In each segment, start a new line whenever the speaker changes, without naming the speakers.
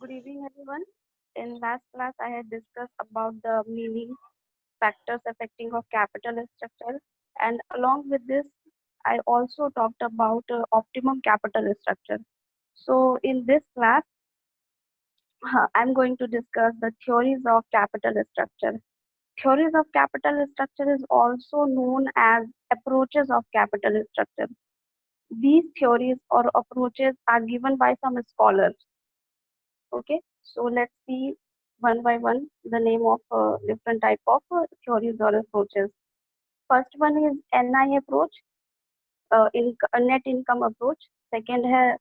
Good evening, everyone. In last class, I had discussed about the meaning factors affecting of capital structure, and along with this, I also talked about optimum capital structure. So, in this class, I'm going to discuss the theories of capital structure. Theories of capital structure is also known as approaches of capital structure. These theories or approaches are given by some scholars. Okay, so let's see one by one the name of different type of theories or approaches. First one is NI approach, net income approach. Second है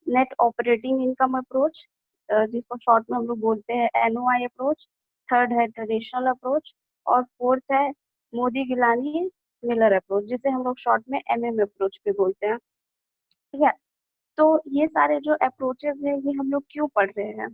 net operating income approach, जिसको short में हम लोग बोलते हैं NOI approach. Third है traditional approach और fourth है मोदी गिलानी मिलर अप्रोच, जिसे हम लोग शॉर्ट में MM अप्रोच भी बोलते हैं. ठीक है, तो ये सारे जो अप्रोचेस हैं ये हम लोग क्यों पढ़ रहे हैं?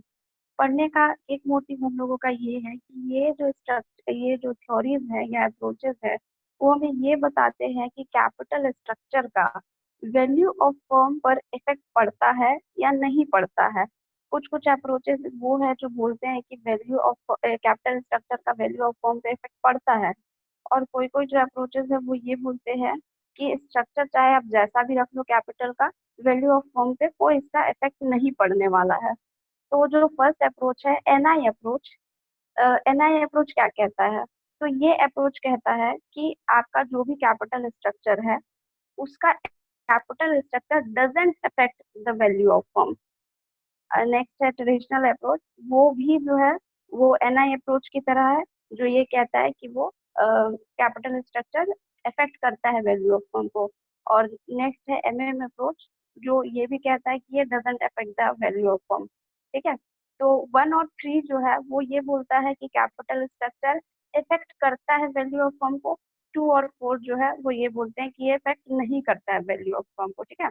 पढ़ने का एक मोटिव हम लोगों का ये है कि ये जो थ्योरीज है या अप्रोचेस है वो हमें ये बताते हैं कि कैपिटल स्ट्रक्चर का वैल्यू ऑफ फर्म पर इफेक्ट पड़ता है या नहीं पड़ता है. कुछ कुछ अप्रोचेस वो है जो बोलते हैं कि वैल्यू ऑफ कैपिटल स्ट्रक्चर का वैल्यू ऑफ फर्म पे इफेक्ट पड़ता है, और कोई कोई जो अप्रोचेस है वो ये बोलते हैं कि स्ट्रक्चर चाहे आप जैसा भी रख लो कैपिटल का, वैल्यू ऑफ फर्म पे कोई इसका इफेक्ट नहीं पड़ने वाला है. तो जो फर्स्ट अप्रोच है एनआई अप्रोच, एनआई अप्रोच क्या कहता है? तो ये अप्रोच कहता है कि आपका जो भी कैपिटल स्ट्रक्चर है उसका capital structure doesn't affect the value of firm. Next है ट्रेडिशनल अप्रोच, वो भी जो है वो एनआई अप्रोच की तरह है, जो ये कहता है कि वो कैपिटल स्ट्रक्चर अफेक्ट करता है वैल्यू ऑफ फर्म को. और नेक्स्ट है एमएम अप्रोच, जो ये भी कहता है कि ये doesn't affect the value of firm. ठीक है, तो 1 और 3 जो है वो ये बोलता है कि कैपिटल स्ट्रक्चर इफेक्ट करता है वैल्यू ऑफ फर्म को. 2 और 4 जो है वो ये बोलते हैं कि ये इफेक्ट नहीं करता है वैल्यू ऑफ फर्म को. ठीक है,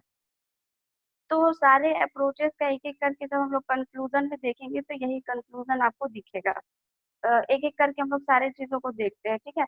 तो सारे अप्रोचेस का एक एक करके जब हम लोग कंक्लूजन में देखेंगे तो यही कंक्लूजन आपको दिखेगा. एक एक करके हम लोग सारे चीजों को देखते हैं. ठीक है,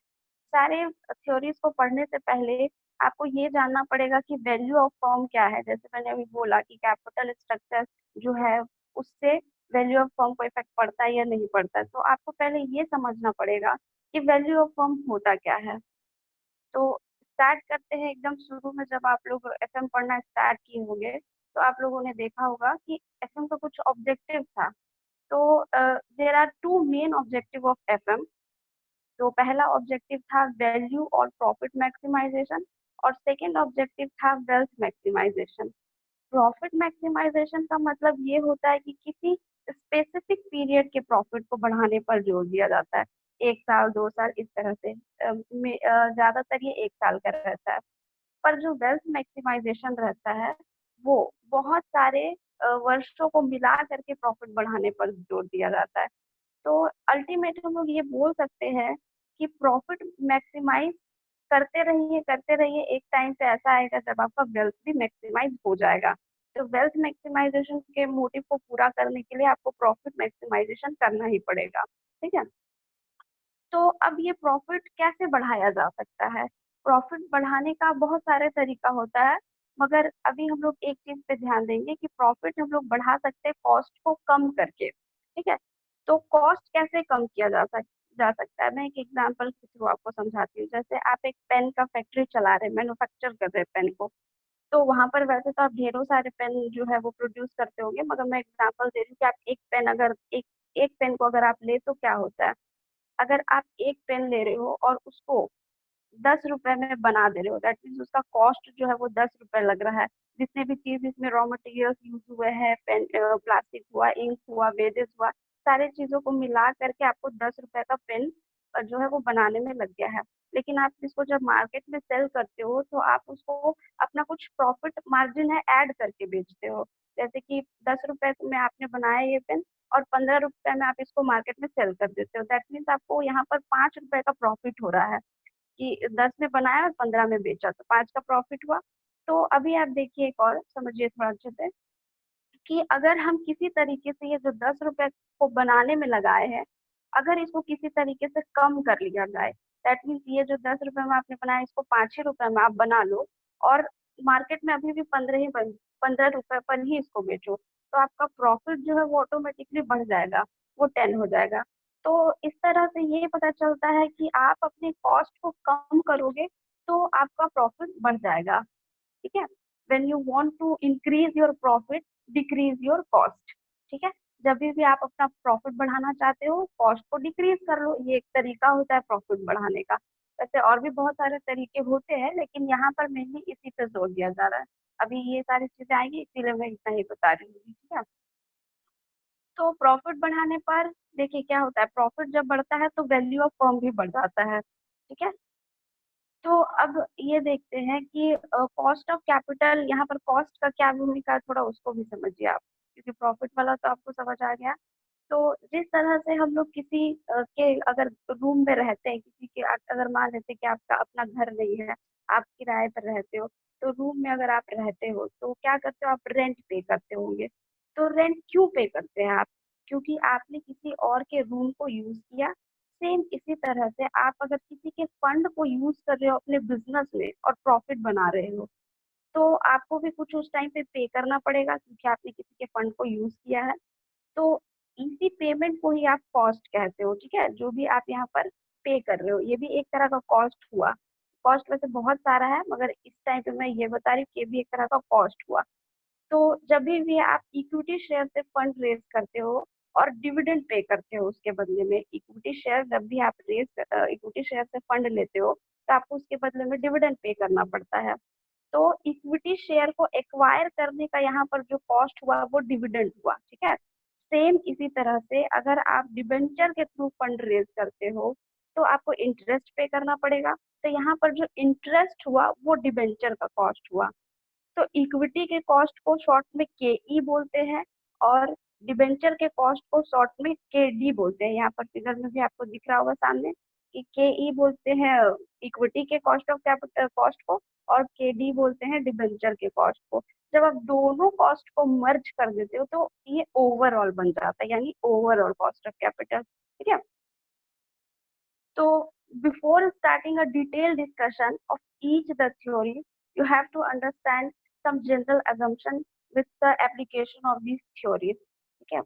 सारे थ्योरीज को पढ़ने से पहले आपको ये जानना पड़ेगा कि वैल्यू ऑफ फर्म क्या है. जैसे मैंने अभी बोला कि कैपिटल स्ट्रक्चर जो है उससे वैल्यू ऑफ फर्म को इफेक्ट पड़ता है या नहीं पड़ता है. तो आपको पहले ये समझना पड़ेगा कि वैल्यू ऑफ फर्म होता क्या है. तो स्टार्ट करते हैं एकदम शुरू में. जब आप लोग एफएम पढ़ना स्टार्ट किए होंगे तो आप लोगों ने देखा होगा कि एफएम का कुछ ऑब्जेक्टिव था. तो there are 2 main objective of FM. तो पहला ऑब्जेक्टिव था वैल्यू और प्रॉफिट मैक्सिमाइजेशन, और सेकंड ऑब्जेक्टिव था वेल्थ मैक्सिमाइजेशन. प्रॉफिट मैक्सिमाइजेशन का मतलब ये होता है कि किसी स्पेसिफिक पीरियड के प्रॉफिट को बढ़ाने पर जोर दिया जाता है. 1 साल 2 साल इस तरह से, ज्यादातर ये 1 साल का रहता है. पर जो वेल्थ मैक्सिमाइजेशन रहता है वो बहुत सारे वर्षों को मिला करके प्रॉफिट बढ़ाने पर जोर दिया जाता है. तो अल्टीमेटली हम लोग ये बोल सकते हैं कि प्रॉफिट मैक्सिमाइज करते रहिए, एक टाइम पे ऐसा आएगा जब आपका वेल्थ भी मैक्सिमाइज हो जाएगा. तो वेल्थ मैक्सिमाइजेशन के मोटिव को पूरा करने के लिए आपको प्रॉफिट मैक्सिमाइजेशन करना ही पड़ेगा. ठीक है, तो अब ये प्रॉफिट कैसे बढ़ाया जा सकता है? प्रॉफिट बढ़ाने का बहुत सारे तरीका होता है, मगर अभी हम लोग एक चीज पे ध्यान देंगे कि प्रॉफिट हम लोग बढ़ा सकते हैं कॉस्ट को कम करके. ठीक है, तो कॉस्ट कैसे कम किया जा सकता है, मैं एक एग्जांपल के थ्रू आपको समझाती हूँ. जैसे आप एक पेन का फैक्ट्री चला रहे हैं, मैन्युफैक्चर कर रहे हैं पेन को, तो वहां पर वैसे तो आप ढेरों सारे पेन जो है वो प्रोड्यूस करते होंगे, मगर मैं एग्जांपल दे रही हूँ कि आप एक पेन अगर एक पेन को अगर आप ले तो क्या होता है. अगर आप एक पेन ले रहे हो और उसको 10 रुपए में बना दे रहे हो, दैट मीन्स उसका कॉस्ट जो है वो 10 रुपए लग रहा है. जितने भी चीज इसमें रॉ मटेरियल्स यूज हुए हैं, पेन प्लास्टिक हुआ, इंक हुआ, वेजेस हुआ, सारे चीजों को मिला करके आपको 10 रुपए का पेन जो है वो बनाने में लग गया है. लेकिन आप इसको जब मार्केट में सेल करते हो तो आप उसको अपना कुछ प्रॉफिट मार्जिन है ऐड करके बेचते हो. जैसे कि 10 रुपए में आपने बनाया ये पेन और 15 रुपए में आप इसको मार्केट में सेल कर देते हो. दैट मीन्स आपको यहाँ पर 5 रुपए का प्रॉफिट हो रहा है कि 10 में बनाया और 15 में बेचा, तो 5 का प्रॉफिट हुआ. तो अभी आप देखिए, एक और समझिए थोड़ा अच्छे से, कि अगर हम किसी तरीके से ये जो 10 रुपए को बनाने में लगाए हैं, अगर इसको किसी तरीके से कम कर लिया जाए, दैट मीन्स ये जो 10 रुपए में आपने बनाया इसको 5 ही रुपए में आप बना लो और मार्केट में अभी भी 15 रुपए पर ही इसको बेचो, तो आपका प्रॉफिट जो है वो ऑटोमेटिकली बढ़ जाएगा, वो 10 हो जाएगा। तो इस तरह से ये पता चलता है कि आप अपने कॉस्ट को कम करोगे तो आपका प्रॉफिट बढ़ जाएगा। ठीक है, when you want to increase your profit, decrease your cost. ठीक है, जब भी आप अपना प्रॉफिट बढ़ाना चाहते हो, कॉस्ट को डिक्रीज कर लो, ये एक तरीका होता है प्रॉफिट बढ़ाने का। वैसे और भी बहुत सारे तरीके होते हैं, लेकिन यहाँ पर मेनली इसी पे जोर दिया जा रहा है। अभी ये सारी चीजें आएंगी, इसीलिए मैं इतना ही बता रही हूँ। ठीक है, तो प्रॉफिट बढ़ाने पर देखिए क्या होता है, प्रॉफिट जब बढ़ता है तो वैल्यू ऑफ फर्म भी बढ़ जाता है। ठीक है, तो अब ये देखते हैं कि कॉस्ट ऑफ कैपिटल, यहाँ पर कॉस्ट का क्या भूमिका है, थोड़ा उसको भी समझिए आप, क्योंकि प्रॉफिट वाला तो आपको समझ आ गया। तो जिस तरह से हम लोग किसी के अगर रूम में रहते हैं, किसी के अगर मान लेते हैं कि आपका अपना घर नहीं है, आप किराए पर रहते हो, तो रूम में अगर आप रहते हो तो क्या करते हो, आप रेंट पे करते होंगे। तो रेंट क्यों पे करते हैं आप? क्योंकि आपने किसी और के रूम को यूज किया। सेम इसी तरह से आप अगर किसी के फंड को यूज कर रहे हो अपने बिजनेस में और प्रॉफिट बना रहे हो, तो आपको भी कुछ उस टाइम पे करना पड़ेगा, क्योंकि आपने किसी के फंड को यूज किया है। तो इसी पेमेंट को ही आप कॉस्ट कहते हो। ठीक है, जो भी आप यहाँ पर पे कर रहे हो, ये भी एक तरह का कॉस्ट हुआ। कॉस्ट वैसे बहुत सारा है, मगर इस टाइम पे मैं ये बता रही हूँ कि ये भी एक तरह का कॉस्ट हुआ। तो जब भी आप इक्विटी शेयर से फंड रेज करते हो और डिविडेंड पे करते हो उसके बदले में, इक्विटी शेयर जब भी आप इक्विटी शेयर से फंड लेते हो तो आपको उसके बदले में डिविडेंड पे करना पड़ता है। तो इक्विटी शेयर को एक्वायर करने का यहाँ पर जो कॉस्ट हुआ वो डिविडेंड हुआ। ठीक है, सेम इसी तरह से अगर आप डिबेंचर के थ्रू फंड रेज करते हो तो आपको इंटरेस्ट पे करना पड़ेगा। तो यहाँ पर जो इंटरेस्ट हुआ वो डिबेंचर का कॉस्ट हुआ। तो इक्विटी के कॉस्ट को शॉर्ट में के ई बोलते हैं, और डिबेंचर के कॉस्ट को शॉर्ट में के डी बोलते हैं। यहाँ पर फिगर में भी आपको दिख रहा होगा सामने कि के ई बोलते हैं इक्विटी के कॉस्ट ऑफ कैपिटल कॉस्ट को, और के डी बोलते हैं डिबेंचर के कॉस्ट को। जब आप दोनों कॉस्ट को मर्ज कर देते हो तो ये ओवरऑल बन जाता है, यानी ओवरऑल कॉस्ट ऑफ कैपिटल। ठीक है, so, before starting a detailed discussion of each the theory, you have to understand some general assumption with the application of these theories. ठीक है,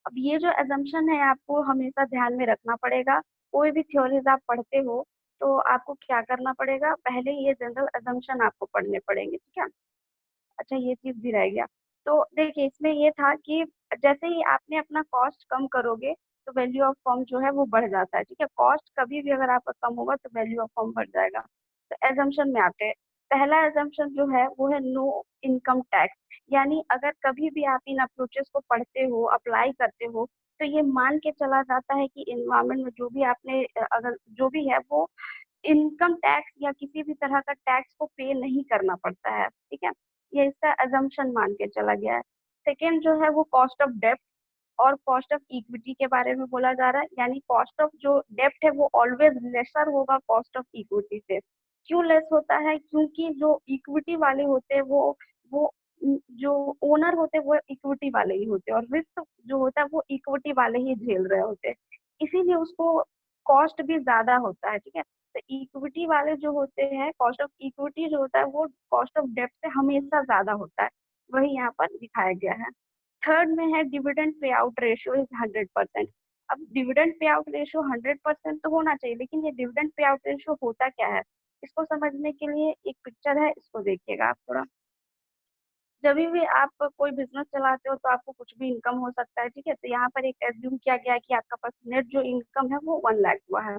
अब ये जो assumption है आपको हमेशा ध्यान में रखना पड़ेगा। कोई भी थ्योरीज आप पढ़ते हो तो आपको क्या करना पड़ेगा, पहले ये जनरल assumption आपको पढ़ने पड़ेंगे। ठीक है, अच्छा ये चीज भी रह गया। तो देखिए इसमें ये था कि जैसे ही आपने अपना कॉस्ट कम करोगे तो वैल्यू ऑफ फर्म जो है वो बढ़ जाता है। ठीक है, कॉस्ट कभी भी अगर आपका कम होगा तो वैल्यू ऑफ फर्म बढ़ जाएगा। तो एजम्पशन में आते हैं। पहला एजम्पशन जो है वो है नो इनकम टैक्स। यानी अगर कभी भी आप इन अप्रोचेस को पढ़ते हो, अप्लाई करते हो, तो ये मान के चला जाता है कि इन्वायरमेंट में जो भी आपने अगर जो भी है वो इनकम टैक्स या किसी भी तरह का टैक्स को पे नहीं करना पड़ता है। ठीक है, ये इसका अजम्पशन मान के चला गया है। सेकेंड जो है वो कॉस्ट ऑफ डेप्ट और कॉस्ट ऑफ इक्विटी के बारे में बोला जा रहा है, यानी कॉस्ट ऑफ जो डेप्ट है वो ऑलवेज लेसर होगा कॉस्ट ऑफ इक्विटी से। क्यों लेस होता है? क्योंकि जो इक्विटी वाले होते हैं वो जो ओनर होते हैं वो इक्विटी वाले ही होते हैं, और रिस्क जो होता है वो इक्विटी वाले ही झेल रहे होते हैं, इसीलिए उसको कॉस्ट भी ज्यादा होता है। ठीक है, तो इक्विटी वाले जो होते हैं, कॉस्ट ऑफ इक्विटी जो होता है वो कॉस्ट ऑफ डेप्ट से हमेशा ज्यादा होता है, वही यहाँ पर दिखाया गया है। थर्ड में है dividend pay out ratio is 100%। अब डिविडेंड पे आउट रेशियो 100% तो होना चाहिए, लेकिन ये डिविडेंड पे आउट रेशियो होता क्या है, इसको समझने के लिए एक पिक्चर है, इसको देखिएगा आप थोड़ा। जब भी आप कोई बिजनेस चलाते हो तो आपको कुछ भी इनकम हो सकता है। ठीक है, तो यहाँ पर एक एज्यूम किया गया है कि आपका पास नेट जो इनकम है वो 1 लाख हुआ है।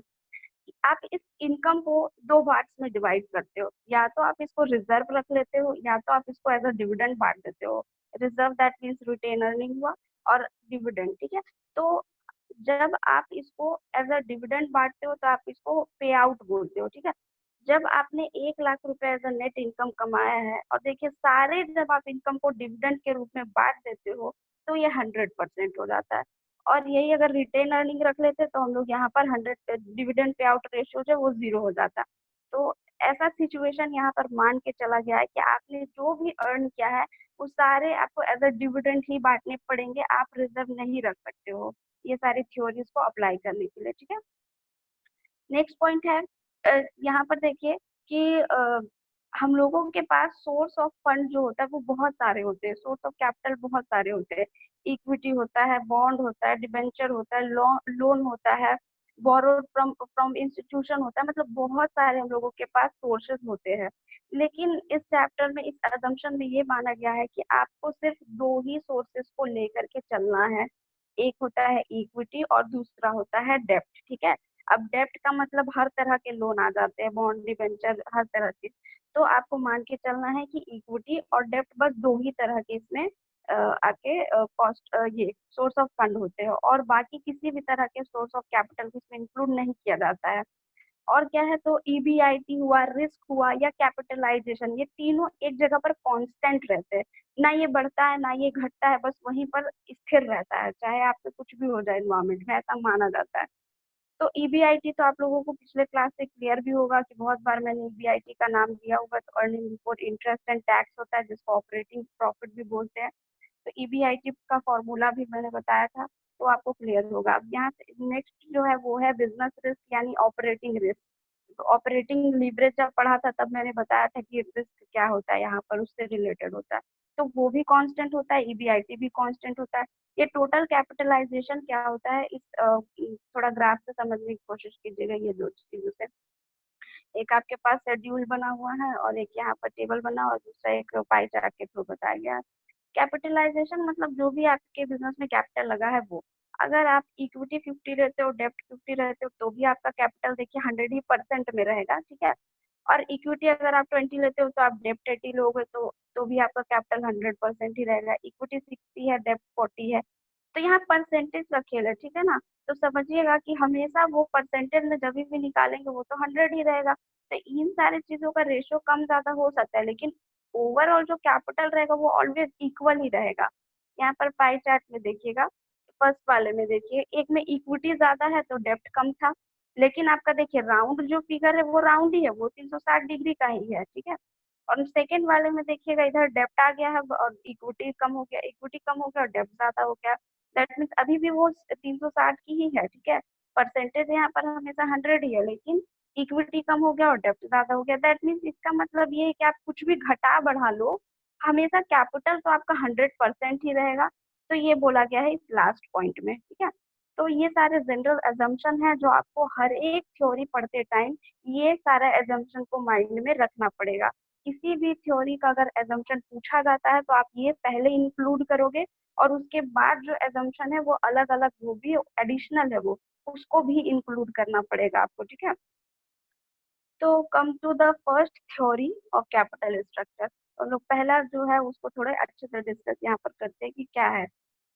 आप इस इनकम को दो पार्ट्स में डिवाइड करते हो, या तो आप इसको रिजर्व रख लेते हो, या तो आप इसको एज अ डिविडेंड बांट देते हो। Reserve that means retain earning हुआ, और डिविडेंड। ठीक है, तो जब आप इसको एज अ डिविडेंड बांटते हो तो आप इसको पे आउट बोलते हो। ठीक है, जब आपने 1 लाख रुपए एज अ नेट इनकम कमाया है, और देखिए सारे जब आप इनकम को डिविडेंड के रूप में बांट देते हो तो ये 100% हो जाता है। और यही अगर रिटेन अर्निंग रख लेते तो हम लोग यहाँ पर 100 डिविडेंड पे आउट रेशियो जो है वो 0 हो जाता। तो ऐसा सिचुएशन यहाँ पर मान के चला गया है कि आपने जो भी अर्न किया है वो सारे आपको एज अ डिविडेंड ही बांटने पड़ेंगे, आप रिजर्व नहीं रख सकते हो ये सारी थ्योरीज को अप्लाई करने के लिए। ठीक है, नेक्स्ट पॉइंट है यहाँ पर देखिए कि हम लोगों के पास सोर्स ऑफ फंड जो होता है वो बहुत सारे होते हैं, सोर्स ऑफ कैपिटल बहुत सारे होते हैं। इक्विटी होता है, बॉन्ड होता है, डिबेंचर होता है, लोन होता है, बोरोड फ्रॉम फ्रॉम इंस्टीट्यूशन होता है, मतलब बहुत सारे हम लोगों के पास सोर्सेज होते हैं। लेकिन इस चैप्टर में, इस असम्पशन में ये माना गया है कि आपको सिर्फ दो ही सोर्सेज को लेकर के चलना है। एक होता है इक्विटी और दूसरा होता है डेप्ट, ठीक है। अब डेप्ट का मतलब हर तरह के लोन आ जाते हैं, बॉन्ड, डिबेंचर, हर तरह के। तो आपको मान के चलना है कि इक्विटी और डेप्ट बस दो ही तरह के इसमें आके कॉस्ट ये सोर्स ऑफ फंड होते हैं, और बाकी किसी भी तरह के सोर्स ऑफ कैपिटल को इसमें इंक्लूड नहीं किया जाता है। और क्या है, तो ईबीआईटी हुआ, रिस्क हुआ या कैपिटलाइजेशन, ये तीनों एक जगह पर कांस्टेंट रहते हैं। ना ये बढ़ता है ना ये घटता है, बस वहीं पर स्थिर रहता है, चाहे आपसे कुछ भी हो जाए इन्वायरमेंट में, ऐसा माना जाता है। तो ईबीआईटी तो आप लोगों को पिछले क्लास से क्लियर भी होगा कि बहुत बार मैंने ईबीआईटी का नाम दिया होगा। तो earning before interest and tax होता है, जिसको ऑपरेटिंग प्रॉफिट भी बोलते हैं। तो ईबीआईटी का फॉर्मूला भी मैंने बताया था, तो आपको क्लियर होगा। अब यहाँ से नेक्स्ट जो है वो है बिजनेस रिस्क यानी ऑपरेटिंग रिस्क। तो ऑपरेटिंग लीवरेज जब पढ़ा था तब मैंने बताया था कि रिस्क क्या होता है, यहाँ पर उससे रिलेटेड होता है। तो वो भी कांस्टेंट होता है, ईबीआईटी भी कांस्टेंट होता है। ये टोटल कैपिटलाइजेशन क्या होता है, इस थोड़ा ग्राफ से समझने की कोशिश कीजिएगा ये दो चीजों से। एक आपके पास शेड्यूल बना हुआ है और एक यहाँ पर टेबल बना, और दूसरा एक पाई चार्ट के थ्रू बताया गया है। कैपिटलाइजेशन मतलब जो भी आपके बिजनेस में कैपिटल लगा है वो। अगर आप इक्विटी 50 रहते हो, डेप्ट 50 रहते हो, तो भी आपका कैपिटल देखिए 100% में रहेगा, ठीक है। और इक्विटी अगर आप 20 लेते हो तो आप डेप्ट 80 लोगे, तो भी आपका कैपिटल 100% ही रहेगा। इक्विटी 60 है, डेप्ट 40 है। तो यहाँ परसेंटेज का खेल है, ठीक है ना। तो समझिएगा कि हमेशा वो परसेंटेज में जब भी निकालेंगे वो तो 100 ही रहेगा। तो इन सारी चीजों का रेशियो कम ज्यादा हो सकता है, लेकिन ओवरऑल जो कैपिटल रहेगा वो ऑलवेज इक्वल ही रहेगा। यहाँ पर पाई चार्ट में देखिएगा, फर्स्ट वाले में देखिए, एक में इक्विटी ज्यादा है तो डेप्ट कम था। लेकिन आपका देखिए राउंड जो फिगर है वो राउंड ही है, वो 360 डिग्री का ही है, ठीक है। और सेकंड वाले में देखिएगा, इधर डेप्ट आ गया है और इक्विटी कम हो गया, इक्विटी कम हो गया और डेप्ट ज्यादा हो गया। दैट मीन्स अभी भी वो 360 की ही है, ठीक है। परसेंटेज यहाँ पर हमेशा 100 ही है, लेकिन इक्विटी कम हो गया और डेप्ट ज्यादा हो गया। दैट मीन्स इसका मतलब ये है कि आप कुछ भी घटा बढ़ा लो, हमेशा कैपिटल तो आपका 100% ही रहेगा। तो ये बोला गया है इस लास्ट पॉइंट में, ठीक है। तो ये सारे जनरल एजम्पशन है जो आपको हर एक थ्योरी पढ़ते टाइम ये सारा एजम्पशन को माइंड में रखना पड़ेगा। किसी भी थ्योरी का अगर एजम्पशन पूछा जाता है तो आप ये पहले इंक्लूड करोगे, और उसके बाद जो एजम्पशन है वो अलग अलग, वो भी एडिशनल है, वो उसको भी इंक्लूड करना पड़ेगा आपको, ठीक है। तो come to the first theory of capital structure. तो लोग पहला जो है उसको थोड़े अच्छे से डिस्कस यहाँ पर करते हैं कि क्या है।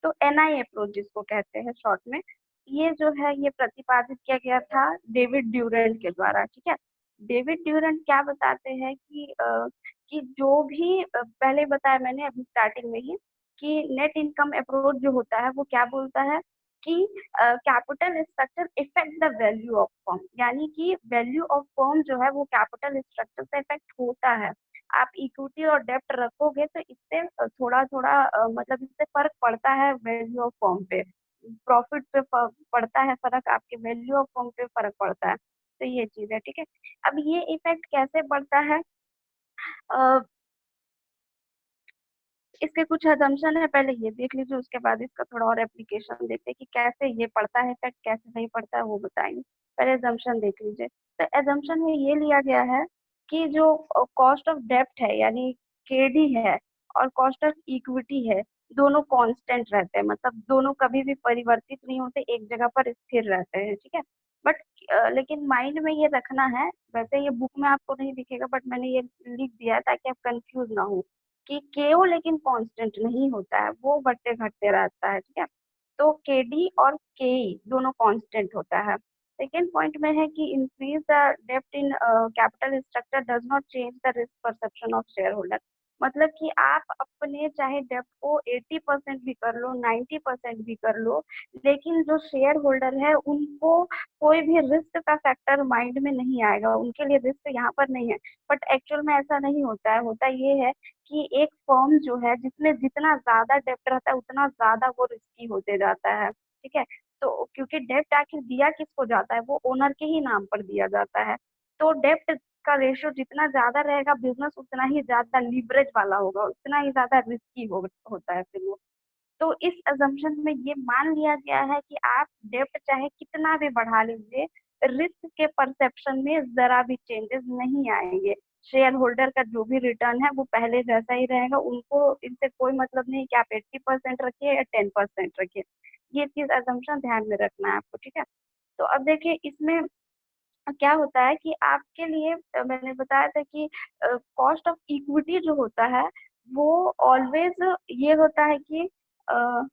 तो एनआई अप्रोच जिसको कहते हैं शॉर्ट में, ये जो है ये प्रतिपादित किया गया था डेविड ड्यूरेंट के द्वारा, ठीक है। डेविड ड्यूरेंट क्या बताते हैं कि जो भी पहले बताया मैंने अभी स्टार्टिंग में ही, कि नेट इनकम अप्रोच जो होता है वो क्या बोलता है कि capital structure effect the value of firm, यानी कि वैल्यू ऑफ फर्म जो है वो कैपिटल स्ट्रक्चर से इफेक्ट होता है। आप इक्विटी और डेप्ट रखोगे तो इससे थोड़ा थोड़ा मतलब इससे फर्क पड़ता है वैल्यू ऑफ फर्म पे, प्रॉफिट पे पड़ता है फर्क, आपके वैल्यू ऑफ फर्म पे फर्क पड़ता है। तो ये चीज है, ठीक है। अब ये इफेक्ट कैसे पड़ता है, इसके कुछ assumption है, पहले ये देख लीजिए, उसके बाद इसका थोड़ा और एप्लीकेशन देखते हैं कि कैसे ये पड़ता है इफेक्ट, कैसे नहीं पड़ता है वो बताएंगे। पहले assumption देख लीजिए। तो assumption में ये लिया गया है कि जो कॉस्ट ऑफ डेप्ट है यानी केडी है, और कॉस्ट ऑफ इक्विटी है, दोनों कांस्टेंट रहते हैं, मतलब दोनों कभी भी परिवर्तित नहीं होते, एक जगह पर स्थिर रहते हैं, ठीक है। बट लेकिन माइंड में ये रखना है, वैसे ये बुक में आपको नहीं दिखेगा बट मैंने ये लिख दिया है ताकि आप कंफ्यूज ना हो, कि केओ लेकिन कांस्टेंट नहीं होता है, वो बढ़ते घटते रहता है, ठीक है। तो केडी और केई दोनों कांस्टेंट होता है। सेकेंड पॉइंट में है कि इंक्रीज द डेप्ट in capital structure does not change the risk perception of share holder. मतलब कि आप अपने चाहे डेप्ट को 80% भी कर लो, 90% भी कर लो, लेकिन जो शेयर होल्डर है उनको कोई भी रिस्क का फैक्टर माइंड में नहीं आएगा, उनके लिए रिस्क यहाँ पर नहीं है। बट एक्चुअल में ऐसा नहीं होता है, होता ये है कि एक फर्म जो है जिसमें जितना ज्यादा डेप्ट रहता है उतना ज्यादा वो रिस्की होते जाता है, ठीक है। तो क्योंकि डेप्ट आखिर दिया किसको जाता है, वो ओनर के ही नाम पर दिया जाता है। तो डेप्ट का रेशियो जितना ज्यादा रहेगा, बिजनेस उतना ही ज्यादा लीवरेज वाला होगा, उतना ही ज्यादा रिस्की होता है फिर वो। तो इस अजम्पशन में ये मान लिया गया है कि आप डेब्ट चाहे कितना भी बढ़ा लीजिए, रिस्क के परसेप्शन में जरा भी चेंजेस नहीं आएंगे। शेयर होल्डर का जो भी रिटर्न है वो पहले जैसा ही रहेगा, उनको इनसे कोई मतलब नहीं कि आप 80% रखिए या 10% रखिए। ये चीज अजम्पशन ध्यान में रखना है आपको, ठीक है। तो अब देखिए इसमें क्या होता है कि आपके लिए मैंने बताया था कि कॉस्ट ऑफ इक्विटी जो होता है वो ऑलवेज ये होता है कि अ,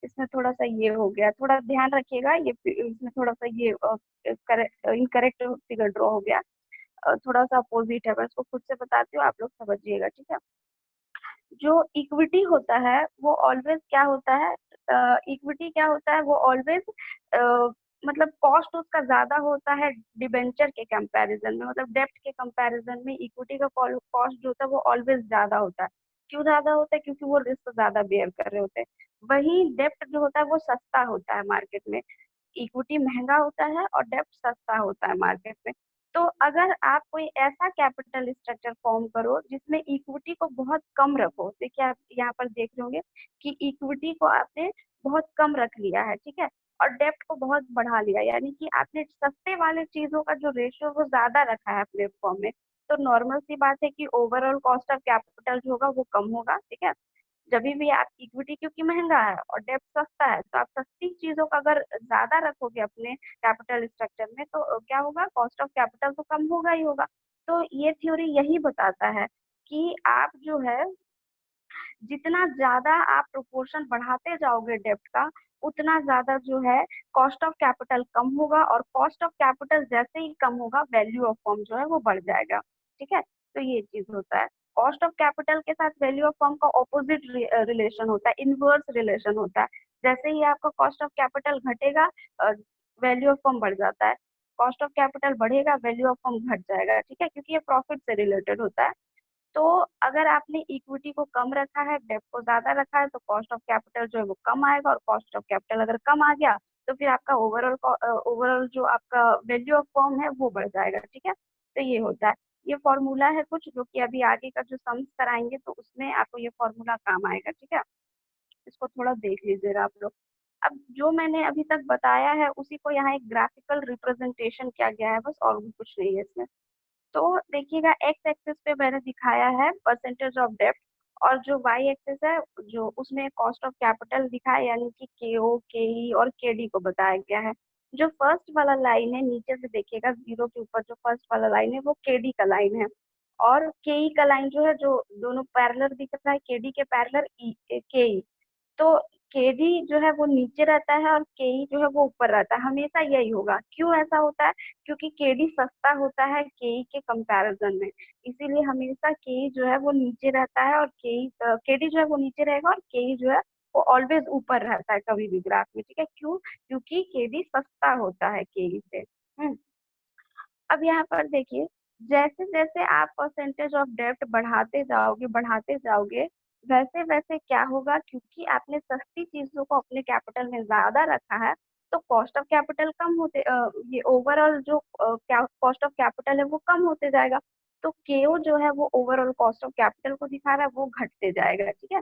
इसमें थोड़ा सा ये हो गया, थोड़ा ध्यान रखिएगा, ये इसमें थोड़ा सा ये इनकरेक्ट फिगर ड्रॉ हो गया। थोड़ा सा अपोजिट है, मैं इसको खुद से बताती हूँ, आप लोग समझिएगा, ठीक है। जो इक्विटी होता है वो ऑलवेज क्या होता है, इक्विटी क्या होता है वो ऑलवेज मतलब कॉस्ट उसका ज्यादा होता है डिबेंचर के कंपैरिजन में, मतलब डेब्ट के कंपैरिजन में इक्विटी का कॉस्ट जो होता है वो ऑलवेज ज्यादा होता है। क्यों ज्यादा होता है? क्योंकि वो रिस्क ज्यादा बेयर कर रहे होते हैं। वही डेब्ट जो होता है वो सस्ता होता है मार्केट में। इक्विटी महंगा होता है और डेब्ट सस्ता होता है मार्केट में। तो अगर आप कोई ऐसा कैपिटल स्ट्रक्चर फॉर्म करो जिसमें इक्विटी को बहुत कम रखो, देखिए आप यहाँ पर देख रहे होंगे कि इक्विटी को आपने बहुत कम रख लिया है, ठीक है, और डेब्ट को बहुत बढ़ा लिया, यानी कि आपने सस्ते वाले चीजों का जो रेशियो वो ज्यादा रखा है अपने फॉर्म में। तो नॉर्मल सी बात है कि ओवरऑल कॉस्ट ऑफ कैपिटल जो होगा वो कम होगा, ठीक है। जब भी आप इक्विटी क्योंकि महंगा है और डेब्ट सस्ता है, तो आप सस्ती चीजों का अगर ज्यादा रखोगे अपने कैपिटल स्ट्रक्चर में तो क्या होगा, कॉस्ट ऑफ कैपिटल तो कम होगा ही होगा। तो ये थ्योरी यही बताता है कि आप जो है जितना ज्यादा आप प्रोपोर्शन बढ़ाते जाओगे डेब्ट का, उतना ज्यादा जो है कॉस्ट ऑफ कैपिटल कम होगा, और कॉस्ट ऑफ कैपिटल जैसे ही कम होगा वैल्यू ऑफ फर्म जो है वो बढ़ जाएगा, ठीक है। तो ये चीज होता है। कॉस्ट ऑफ कैपिटल के साथ वैल्यू ऑफ फर्म का ऑपोजिट रिलेशन होता है, इनवर्स रिलेशन होता है। जैसे ही आपका कॉस्ट ऑफ कैपिटल घटेगा, वैल्यू ऑफ फर्म बढ़ जाता है। कॉस्ट ऑफ कैपिटल बढ़ेगा, वैल्यू ऑफ फर्म घट जाएगा, ठीक है, क्योंकि ये प्रॉफिट से रिलेटेड होता है। तो अगर आपने इक्विटी को कम रखा है, डेब्ट को ज्यादा रखा है, तो कॉस्ट ऑफ कैपिटल जो है वो कम आएगा, और कॉस्ट ऑफ कैपिटल अगर कम आ गया तो फिर आपका ओवरऑल जो आपका वैल्यू ऑफ फर्म है वो बढ़ जाएगा, ठीक है। तो ये होता है। ये फॉर्मूला है कुछ जो कि अभी आगे का जो सम्स कराएंगे तो उसमें आपको ये फॉर्मूला काम आएगा, ठीक है। इसको थोड़ा देख लीजिएगा आप लोग। अब जो मैंने अभी तक बताया है उसी को यहाँ एक ग्राफिकल रिप्रेजेंटेशन किया गया है, बस और भी कुछ नहीं है इसमें। तो देखिएगा एक्स एक्सिस पे मैंने दिखाया है परसेंटेज ऑफ डेब्ट, और जो वाई एक्सिस है जो उसमें कॉस्ट ऑफ कैपिटल दिखा है, यानी कि के ओ के ई और के डी को बताया गया है। जो फर्स्ट वाला लाइन है नीचे से देखिएगा, जीरो के ऊपर जो फर्स्ट वाला लाइन है वो के डी का लाइन है, और के ई का लाइन जो है, जो दोनों पैरेलल दिख रहा है के डी के पैरेलल के ई। तो केडी जो है वो नीचे रहता है और केई जो है वो ऊपर रहता है, हमेशा यही होगा। क्यों ऐसा होता है? क्योंकि केडी सस्ता होता है केई के कंपैरिजन में, इसीलिए हमेशा केई जो है वो नीचे रहता है, और केडी जो है वो नीचे रहेगा, और केई जो है वो ऑलवेज ऊपर रहता है कभी भी ग्राफ में, ठीक है। क्यों? क्योंकि केडी सस्ता होता है केई से। अब यहाँ पर देखिए, जैसे जैसे आप परसेंटेज ऑफ डेब्ट बढ़ाते जाओगे, वैसे वैसे क्या होगा, क्योंकि आपने सस्ती चीजों को अपने कैपिटल में ज्यादा रखा है, तो कॉस्ट ऑफ कैपिटल कम होते ये ओवरऑल जो कॉस्ट ऑफ कैपिटल है वो कम होते जाएगा। तो केओ जो है वो ओवरऑल कॉस्ट ऑफ कैपिटल को दिखा रहा है, वो घटते जाएगा, ठीक है।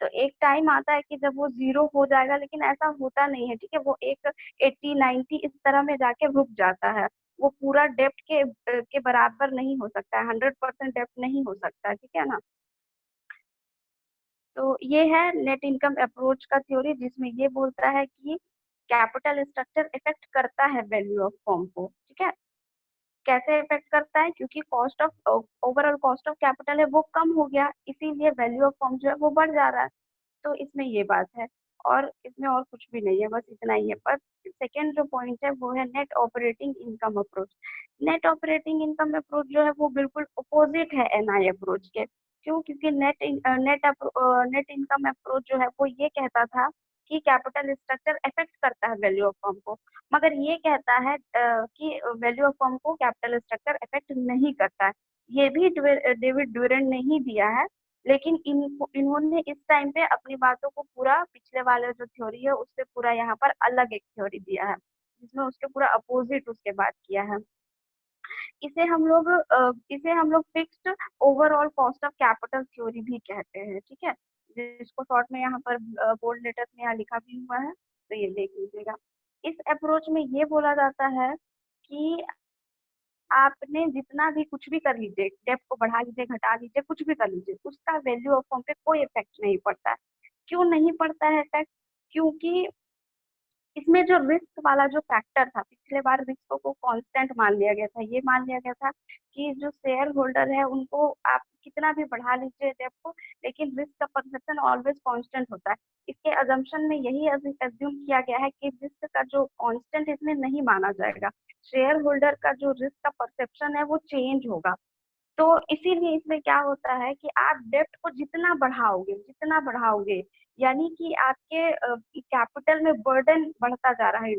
तो एक टाइम आता है कि जब वो जीरो हो जाएगा, लेकिन ऐसा होता नहीं है, ठीक है। वो एक 80-90 इस तरह में जाके रुक जाता है। वो पूरा डेप्थ के बराबर नहीं हो सकता है, 100% डेप्थ नहीं हो सकता, ठीक है ना। तो ये है नेट इनकम अप्रोच का थ्योरी, जिसमें ये बोलता है कि कैपिटल स्ट्रक्चर इफेक्ट करता है वैल्यू ऑफ फर्म को, ठीक है। कैसे इफेक्ट करता है? क्योंकि cost of overall cost of capital है वो कम हो गया, इसीलिए वैल्यू ऑफ फर्म जो है वो बढ़ जा रहा है। तो इसमें ये बात है, और इसमें और कुछ भी नहीं है, बस इतना ही है। पर सेकेंड जो पॉइंट है वो है net operating income approach. Net operating income approach जो है वो बिल्कुल अपोजिट है एनआई अप्रोच के। क्यों? क्योंकि नेट इनकम अप्रोच जो है वो ये कहता था कि कैपिटल स्ट्रक्चर अफेक्ट करता है वैल्यू ऑफ फर्म को, मगर ये कहता है कि वैल्यू ऑफ फर्म को कैपिटल स्ट्रक्चर अफेक्ट नहीं करता है। ये भी डेविड ड्यूरेंट ने ही दिया है, लेकिन इन्होंने इस टाइम पे अपनी बातों को पूरा पिछले वाले जो थ्योरी है उससे पूरा यहाँ पर अलग एक थ्योरी दिया है, जिसमें उसके पूरा अपोजिट उसके बात किया है। इसे हम लोग fixed overall cost of capital theory भी कहते हैं, ठीक है, जिसको शॉर्ट में यहाँ पर बोल्ड लेटर में यहाँ लिखा भी हुआ है, तो ये देख लीजिएगा। इस अप्रोच में ये बोला जाता है कि आपने जितना भी कुछ भी कर लीजिए, डेप्थ को बढ़ा लीजिए, घटा लीजिए, कुछ भी कर लीजिए, उसका वैल्यू ऑफ फर्म पे कोई इफेक्ट नहीं पड़ता है। क्यों नहीं पड़ता है इफेक्ट? क्योंकि इसमें जो रिस्क वाला जो फैक्टर था, पिछले बार रिस्क को कांस्टेंट मान लिया गया था, ये मान लिया गया था कि जो शेयर होल्डर है उनको आप कितना भी बढ़ा लीजिए डेप्थ को, लेकिन रिस्क का परसेप्शन ऑलवेज कांस्टेंट होता है। इसके अजम्पशन में यही एज्यूम किया गया है कि रिस्क का जो कांस्टेंट इसमें नहीं माना जाएगा, शेयर होल्डर का जो रिस्क का परसेप्शन है वो चेंज होगा। तो इसीलिए इसमें क्या होता है कि आप डेप्थ को जितना बढ़ाओगे, यानी कि आपके कैपिटल में बर्डन बढ़ता जा रहा है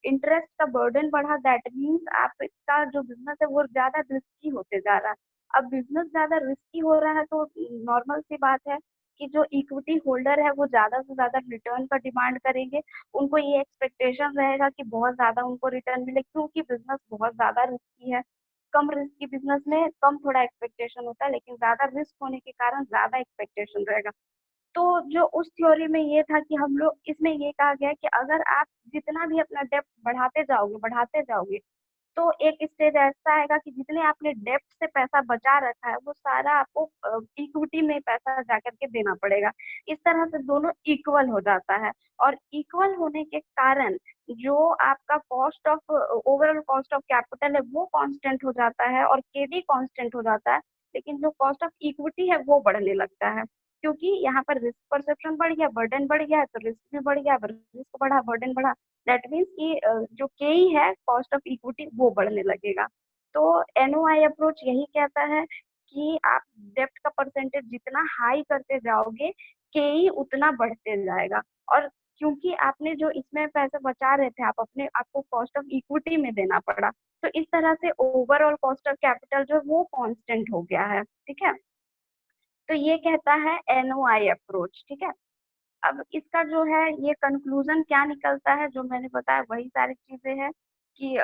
इंटरेस्ट का बर्डन बढ़ा, दैट मीन्स आपका जो बिजनेस है वो ज्यादा रिस्की होते जा रहा है। अब बिजनेस ज्यादा रिस्की हो रहा है तो नॉर्मल सी बात है कि जो इक्विटी होल्डर है वो ज्यादा से ज्यादा रिटर्न का डिमांड करेंगे। उनको ये एक्सपेक्टेशन रहेगा कि बहुत ज्यादा उनको रिटर्न मिले, क्योंकि बिजनेस बहुत ज्यादा रिस्की है। कम रिस्क की बिजनेस में कम थोड़ा एक्सपेक्टेशन होता है, लेकिन ज्यादा रिस्क होने के कारण ज्यादा एक्सपेक्टेशन रहेगा। तो जो उस थ्योरी में ये था कि हम लोग इसमें ये कहा गया कि अगर आप जितना भी अपना डेप्थ बढ़ाते जाओगे, तो एक स्टेज ऐसा आएगा कि जितने आपने डेप्थ से पैसा बचा रखा है वो सारा आपको इक्विटी में पैसा जाकर के देना पड़ेगा। इस तरह से दोनों इक्वल हो जाता है, और इक्वल होने के कारण जो आपका cost of overall cost of capital है वो कांस्टेंट हो जाता है और केवी कांस्टेंट हो जाता है, लेकिन जो कॉस्ट ऑफ इक्विटी है वो बढ़ने लगता है। क्योंकि यहाँ पर रिस्क परसेप्शन बढ़ गया, बर्डन बढ़ गया, तो रिस्क भी बढ़ गया, रिस्क बढ़ा, बर्डन बढ़ा, दैट मीन्स कि जो केई है कॉस्ट ऑफ इक्विटी वो बढ़ने लगेगा। तो एनओआई अप्रोच यही कहता है कि आप डेप्ट का परसेंटेज जितना हाई करते जाओगे, केई उतना बढ़ते जाएगा। और क्योंकि आपने जो इसमें पैसे बचा रहे थे, आपको कॉस्ट ऑफ इक्विटी में देना पड़ा, तो इस तरह से ओवरऑल कॉस्ट ऑफ कैपिटल जो है वो कांस्टेंट हो गया है, ठीक है। तो ये कहता है एनओआई अप्रोच, ठीक है। अब इसका जो है ये कंक्लूजन क्या निकलता है, जो मैंने बताया वही सारी चीजें हैं कि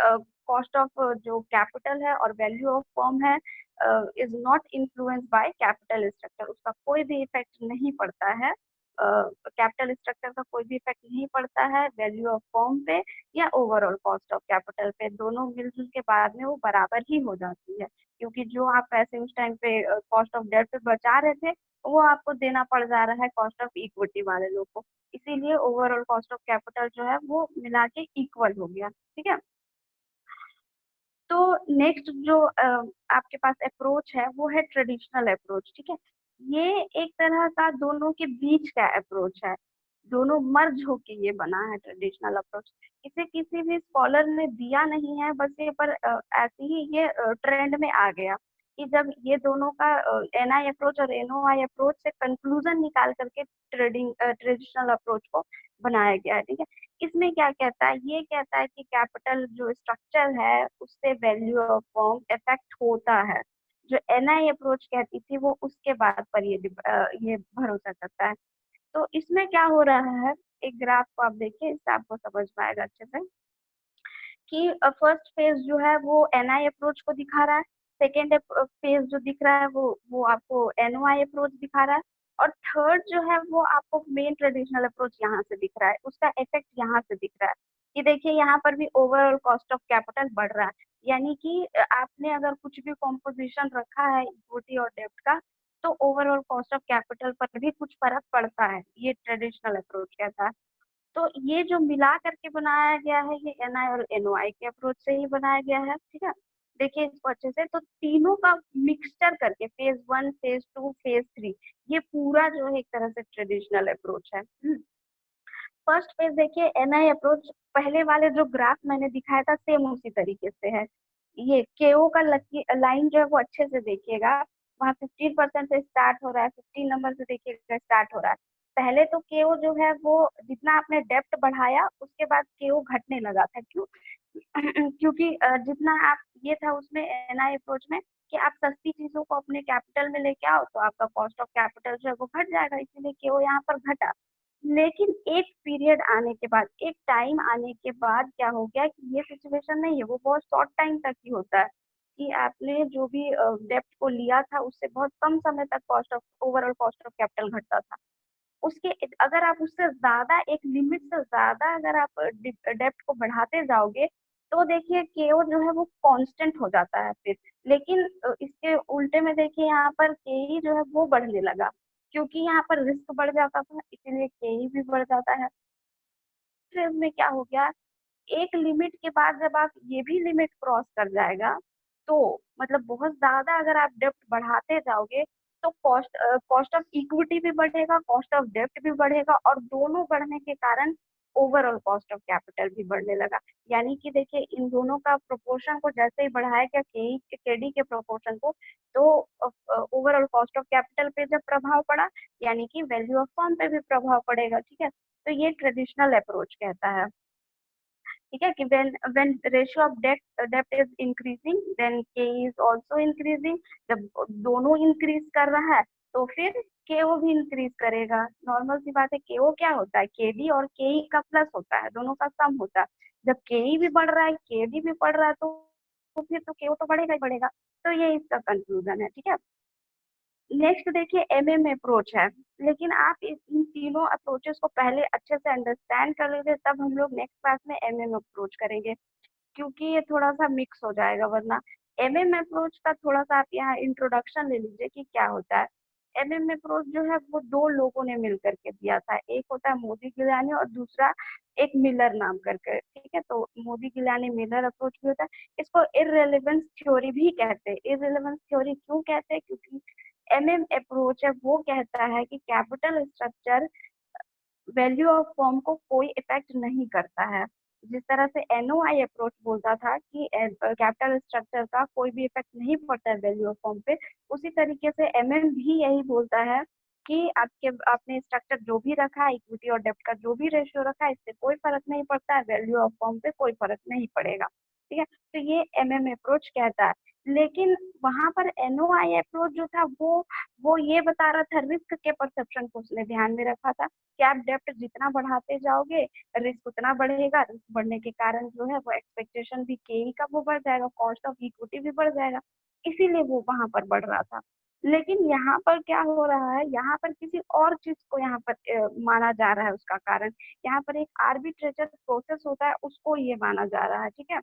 कॉस्ट ऑफ जो कैपिटल है और वैल्यू ऑफ फर्म है is not influence by capital structure, उसका कोई भी इफेक्ट नहीं पड़ता है, कैपिटल स्ट्रक्चर का कोई भी इफेक्ट नहीं पड़ता है वैल्यू ऑफ फर्म पे या ओवरऑल कॉस्ट ऑफ कैपिटल पे, दोनों मिलजुल के बाद में वो बराबर ही हो जाती है। क्योंकि जो आप पैसे उस टाइम पे कॉस्ट ऑफ डेट पे बचा रहे थे वो आपको देना पड़ जा रहा है कॉस्ट ऑफ इक्विटी वाले लोग को, इसीलिए ओवरऑल कॉस्ट ऑफ कैपिटल जो है वो मिला के इक्वल हो गया, ठीक है। तो नेक्स्ट जो आपके पास अप्रोच है वो है ट्रेडिशनल अप्रोच, ठीक है। ये एक तरह का दोनों के बीच का अप्रोच है, दोनों मर्ज होके ये बना है ट्रेडिशनल अप्रोच। इसे किसी भी स्कॉलर ने दिया नहीं है, बस ये पर ऐसे ही ये ट्रेंड में आ गया कि जब ये दोनों का एनआई अप्रोच और एनओआई अप्रोच से कंक्लूजन निकाल करके ट्रेडिशनल अप्रोच को बनाया गया है, ठीक है। इसमें क्या कहता है, ये कहता है कि कैपिटल जो स्ट्रक्चर है उससे वैल्यू ऑफ फर्म इफेक्ट होता है। जो एनआई अप्रोच कहती थी वो उसके बाद पर ये भरोसा करता है। तो इसमें क्या हो रहा है, एक ग्राफ को आप देखिए, इससे आपको समझ में आएगा अच्छे से कि फर्स्ट फेज जो है वो एनआई अप्रोच को दिखा रहा है, सेकेंड फेज जो दिख रहा है वो आपको एनओआई अप्रोच दिखा रहा है, और थर्ड जो है वो आपको मेन ट्रेडिशनल अप्रोच यहाँ से दिख रहा है, उसका इफेक्ट यहाँ से दिख रहा है कि देखिए यहाँ पर भी ओवरऑल कॉस्ट ऑफ कैपिटल बढ़ रहा है। यानी कि आपने अगर कुछ भी कॉम्पोजिशन रखा है इक्विटी और डेब्ट का, तो ओवरऑल कॉस्ट ऑफ कैपिटल पर भी कुछ फर्क पड़ता है, ये ट्रेडिशनल अप्रोच कहता है। तो ये जो मिला करके बनाया गया है ये एनआई और एनओआई के अप्रोच से ही बनाया गया है, ठीक है। देखिए इसको अच्छे से, तो तीनों का मिक्सचर करके फेज 1, फेज 2, फेज 3, ये पूरा जो है एक तरह से ट्रेडिशनल अप्रोच है। फर्स्ट फेज देखिए एनआई अप्रोच, पहले वाले जो ग्राफ मैंने दिखाया था सेम उसी तरीके से है। ये केओ का लकी लाइन जो है वो अच्छे से देखिएगा, वहाँ 15% से स्टार्ट हो रहा है, 15 नंबर से देखिएगा स्टार्ट हो रहा है। पहले तो केओ जो है वो जितना आपने डेप्थ बढ़ाया उसके बाद केओ घटने लगा था, क्यों? क्योंकि जितना आप ये था उसमें एनआई अप्रोच में कि आप सस्ती चीजों को अपने कैपिटल में लेके आओ तो आपका कॉस्ट ऑफ कैपिटल जो है वो घट जाएगा, इसीलिए केओ यहाँ पर घटा। लेकिन एक पीरियड आने के बाद, एक टाइम आने के बाद क्या हो गया कि ये सिचुएशन नहीं है, वो बहुत शॉर्ट टाइम तक ही होता है। कि आपने जो भी डेब्ट को लिया था उससे बहुत कम समय तक cost of overall cost of capital घटता था। उसके अगर आप उससे ज़्यादा एक लिमिट से ज़्यादा अगर आप डेब्ट को बढ़ाते जाओगे, तो देखिए केओ जो है वो कांस्टेंट हो जाता है फिर। लेकिन इसके उल्टे में देखिए यहाँ पर केई जो है वो बढ़ने लगा, क्योंकि यहाँ पर रिस्क बढ़ जाता था, इसीलिए केई भी बढ़ जाता है। फिर में क्या हो गया, एक लिमिट के बाद जब आप ये भी लिमिट क्रॉस कर जाएगा, तो मतलब बहुत ज़्यादा अगर आप डेब्ट बढ़ाते जाओगे, तो कॉस्ट ऑफ इक्विटी भी बढ़ेगा, कॉस्ट ऑफ डेब्ट भी बढ़ेगा और दोनों बढ़ने के कारण ओवरऑल कॉस्ट ऑफ कैपिटल भी बढ़ने लगा। यानी कि देखिए इन दोनों का प्रोपोर्शन को जैसे ही बढ़ाया गया केई केडी के प्रोपोर्शन को, तो ओवरऑल कॉस्ट ऑफ कैपिटल पे जब प्रभाव पड़ा, यानी कि वैल्यू ऑफ फर्म पे भी प्रभाव पड़ेगा, ठीक है? तो ये ट्रेडिशनल अप्रोच कहता है। ठीक है कि व्हेन रेशियो ऑफ डेब्ट इज इंक्रीजिंग देन के इज आल्सो इंक्रीजिंग। जब दोनों इंक्रीज कर रहा है तो फिर केओ भी इंक्रीज करेगा। नॉर्मल सी बात है, केओ क्या होता है, केडी और केई का प्लस होता है, दोनों का सम होता है। जब केई भी बढ़ रहा है केडी भी बढ़ रहा है तो फिर तो केओ तो बढ़ेगा ही बढ़ेगा। तो ये इसका कंक्लूजन है, ठीक है। नेक्स्ट देखिए एमएम अप्रोच है। लेकिन आप इन तीनों अप्रोचेस को पहले अच्छे से अंडरस्टैंड कर लीजिए, तब हम लोग नेक्स्ट क्लास में एमएम अप्रोच करेंगे, क्योंकि ये थोड़ा सा मिक्स हो जाएगा वरना। एमएम अप्रोच का थोड़ा सा आप यहाँ इंट्रोडक्शन ले लीजिए कि क्या होता है। एमएम अप्रोच जो है वो दो लोगों ने मिल करके दिया था, एक होता है मोदी गिलानी और दूसरा एक मिलर नाम करके, ठीक है। तो मोदी गिलानी मिलर अप्रोच भी होता है। इसको इररिलेवेंस थ्योरी भी कहते हैं। इररिलेवेंस थ्योरी क्यों कहते हैं, क्योंकि एमएम अप्रोच है वो कहता है कि capital structure value of firm को कोई इफेक्ट नहीं करता है। जिस तरह से एनओआई अप्रोच बोलता था कि कैपिटल स्ट्रक्चर का कोई भी इफेक्ट नहीं पड़ता है वैल्यू ऑफ फर्म पे, उसी तरीके से एमएम भी यही बोलता है कि आपने स्ट्रक्चर जो भी रखा है, इक्विटी और डेब्ट का जो भी रेशियो रखा है, इससे कोई फर्क नहीं पड़ता है, वैल्यू ऑफ फर्म पे कोई फर्क नहीं पड़ेगा, ठीक है। तो ये एमएम अप्रोच कहता है। लेकिन वहां पर एनओआई अप्रोच जो था वो ये बता रहा था, रिस्क के परसेप्शन को उसने ध्यान में रखा था कि आप डेप्ट जितना बढ़ाते जाओगे रिस्क उतना बढ़ेगा। रिस्क बढ़ने के कारण जो है वो एक्सपेक्टेशन भी केई का वो बढ़ जाएगा, कॉस्ट ऑफ इक्विटी भी बढ़ जाएगा, इसीलिए वो वहां पर बढ़ रहा था। लेकिन यहाँ पर क्या हो रहा है, यहाँ पर किसी और चीज को यहाँ पर माना जा रहा है उसका कारण। यहाँ पर एक आर्बिट्रेटर प्रोसेस होता है, उसको ये माना जा रहा है, ठीक है।